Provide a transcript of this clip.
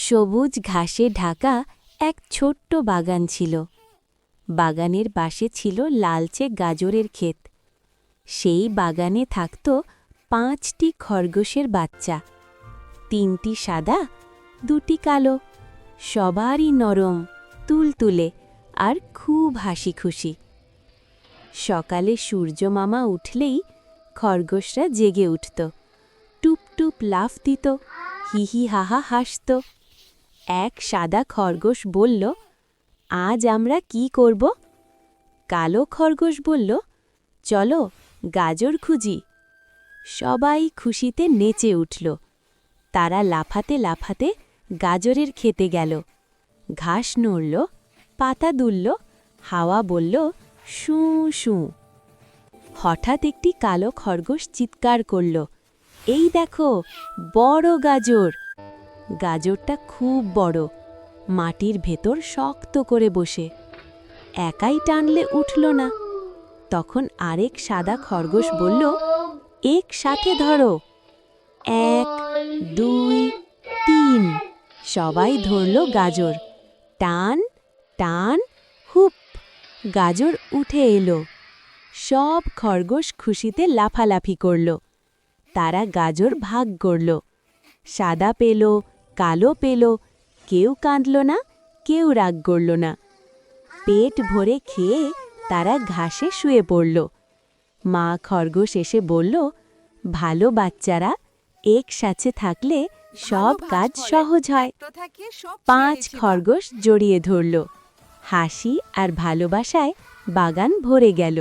সবুজ ঘাসে ঢাকা এক ছোট্ট বাগান ছিল। বাগানের পাশে ছিল লালচে গাজরের ক্ষেত। সেই বাগানে থাকত ৫টি খরগোশের বাচ্চা, ৩টি সাদা, ২টি কালো, সবারই নরম, তুলতুলে আর খুব হাসি খুশি। সকালে সূর্য মামা উঠলেই খরগোশরা জেগে উঠত, টুপ টুপ লাফ দিত, হিহি হাহা হাসত। এক সাদা খরগোশ বলল, আজ আমরা কি করব? কালো খরগোশ বলল, চলো গাজর খুঁজি। সবাই খুশিতে নেচে উঠল। তারা লাফাতে লাফাতে গাজরের খেতে গেল। ঘাস নড়ল, পাতা দুলল, হাওয়া বলল শু শু। হঠাৎ একটি কালো খরগোশ চিৎকার করল, এই দেখো বড় গাজর। গাজরটা খুব বড়, মাটির ভেতর শক্ত করে বসে, একাই টানলে উঠল না। তখন আরেক সাদা খরগোশ বলল, একসাথে ধরো। ১, ২, ৩, সবাই ধরল গাজর। টান টান, হুপ, গাজর উঠে এলো। সব খরগোশ খুশিতে লাফালাফি করল। তারা গাজর ভাগ করল। সাদা পেল, কালো পেল, কেউ কাঁদল না, কেউ রাগ করল না। পেট ভরে খেয়ে তারা ঘাসে শুয়ে পড়ল। মা খরগোশ এসে বলল, ভালো বাচ্চারা একসাথে থাকলে সব কাজ সহজ হয়। ৫ খরগোশ জড়িয়ে ধরল। হাসি আর ভালোবাসায় বাগান ভরে গেল।